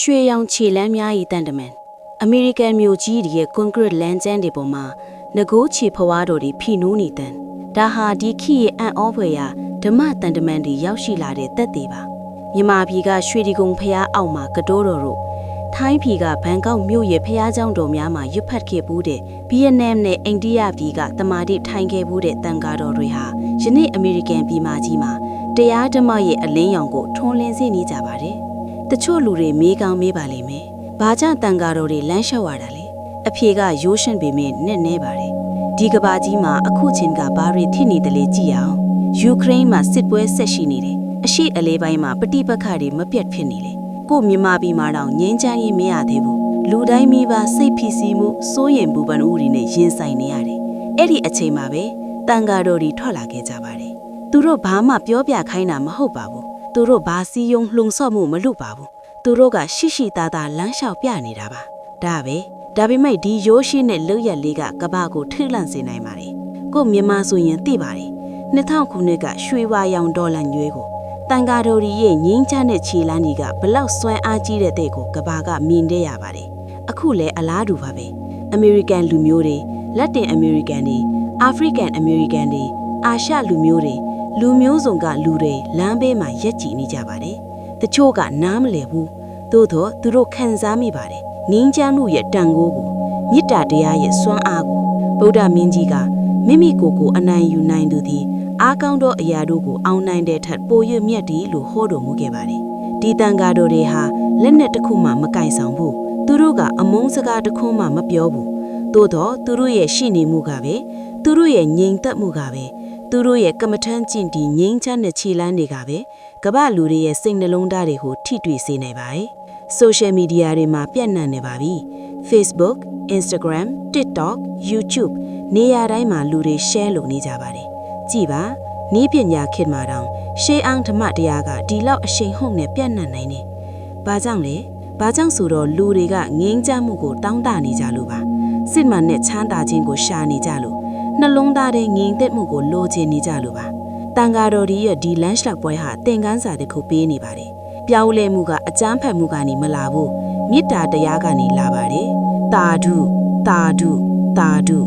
ရွှေရောင်ခြေလမ်းများ၏တန်တမန်အမေရိကန်မြို့ကြီးရဲ့ကွန်ကရစ်လမ်းကျန်းတွေပေါ်မှာငကိုးချီဖွားတော်တွေဖိနိုးနေတန်ဒါဟာဒီခိရဲ့အံ့ဩဖွယ်ရာဓမ္မတန်တမန်တွေရောက်ရှိလာတဲ့သက်သေပါမြန်မာပြည်ကရွှေဒီကုံဖျားအောက်မှာကတိုးတော်တို့ထိုင်းပြည်ကဘန်ကောက်မြို့ရဲ့ဖျားเจ้าတော်များမှာရွတ်ဖတ်ခဲ့ဘူးတဲ့ဗီယက်နမ်နဲ့အိန္ဒိယပြည်ကတမာတိထိုင်ခဲ့ဘူးတဲ့တန်ကားတော်တွေဟာယနေ့အမေရိကန်ပြည်မကြီးမှာတရားဓမ္မရဲ့အလင်းရောင်ကိုထွန်းလင်းစေနေကြပါတယ်တချို့လူတွေမေးကောင်းမေးပါလိမ့်မယ်။ဘာကြောင့်တန်ကားတော်တွေလမ်းလျှောက်ရတာလဲ။အဖြေကရိုးရှင်းပေမဲ့နဲ့နဲပါတယ်။ဒီကဘာကြီးမှာအခုချင်းကဘာတွေဖြစ်နေတယ်လဲကြည့်အောင်။ယူကရိန်းမှာစစ်ပွဲဆက်ရှိနေတယ်။အရှိအလေးပိုင်းမှာပဋိပက္ခတွေမပြတ်ဖြစ်နေလေ။ကိုမြန်မာပြည်မှာတော့ငြင်းချမ်းရေးမရသေးဘူး။လူတိုင်းမိဘစိတ်ဖိစီးမှုစိုးရိမ်ပူပန်မှုတွေနဲ့ရင်ဆိုင်နေရတယ်။အဲ့ဒီအချိန်မှာပဲတန်ကားတော်တွေထွက်လာခဲ့ကြပါတယ်။သူတို့ဘာမှပြောပြခိုင်းတာမဟုတ်ပါဘူး။သူတို့ဘာစီယုံလှုံဆော့မှုမလုပ်ပါဘူးသူတို့ကရှိရှိသားသားလမ်းလျှောက်ပြနေတာပါဒါပေမဲ့ဒီရိုးရှိနဲ့လွတ်ရက်လေးကကဘာကိုထိလန့်စေနိုင်ပါတယ်ကိုမြန်မာဆိုရင်သိပါတယ်2000ခုနှစ်ကရွှေဝါရောင်ဒေါ်လာညွေးကိုတန်ကာတော်ရဲ့ငင်းချတဲ့ခြေလမ်းကြီးကဘလောက်စွမ်းအားကြီးတဲ့တဲ့ကိုကဘာကမြင်တဲ့ရပါတယ်အခုလဲအလားတူပါပဲအမေရိကန်လူမျိုးတွေလက်တင်အမေရိကန်တွေအာဖရိကန်အမေရိကန်တွေအာရှလူမျိုးတွေလူမျိုးစုံကလူတွေလမ်းဘေးမှာရက်ကြည်နေကြပါတယ်တချို့ကနားမလည်ဘူးသို့တော့သူတို့ခံစားမိပါတယ်ငင်းချမ်းမှုရဲ့တန်ခိုးကိုမေတ္တာတရားရဲ့စွမ်းအားကိုဗုဒ္ဓမင်းကြီးကမိမိကိုယ်ကိုအနိုင်ယူနိုင်သူသည်အားကောင်းသောအရာတို့ကိုအောင်နိုင်တဲ့ထက်ပို၍မြတ်သည်လို့ဟောတော်မူခဲ့ပါတယ်ဒီတန်ကားတော်တွေဟာလက်နက်တစ်ခုမှမကင်ဆောင်ဘူးသူတို့ကအမုန်းစကားတစ်ခုမှမပြောဘူးသို့တော့သူတို့ရဲ့ရှိနေမှုကပဲသူတို့ရဲ့ငြိမ်သက်မှုကပဲသူတို့ရဲ့ကမ္မထမ်းကျင့်ပြီးငြိမ်းချမ်းတဲ့ခြေလမ်းတွေကပဲကမ္ဘာလူတွေရဲ့စိတ်နှလုံးသားတွေကိုထိတွေ့စေနေပါတယ်။ Social media တွေမှာပြန့်နှံ့နေပါပြီ။ Facebook, Instagram, TikTok, YouTube နေရာတိုင်းမှာလူတွေ share လုပ်နေကြပါတယ်။ကြည်ပါနည်းပညာခေတ်မှာတောင်ရှေးအောင်ဓမ္မတရားကဒီလောက်အရှိန်ဟုန်နဲ့ပြန့်နှံ့နိုင်တယ်။ဘာကြောင့်လဲ။ဘာကြောင့်ဆိုတော့လူတွေကငြိမ်းချမ်းမှုကိုတောင်းတနေကြလို့ပါ။စစ်မှန်တဲ့ချမ်းသာခြင်းကိုရှာနေကြလို့နှလုံးသားထဲငြိမ်သက်မှုကိုလိုချင်နေကြလို့ပါတန်ကားတော်ဒီရဲ့ဒီလမ်းလျှောက်ပွဲဟာသင်ခန်းစာတစ်ခုပေးနေပါတယ်ပြောင်းလဲမှုကအကြမ်းဖက်မှုကနေမလာဘူးမေတ္တာတရားကနေလာပါတယ်တာဓုတာဓုတာဓု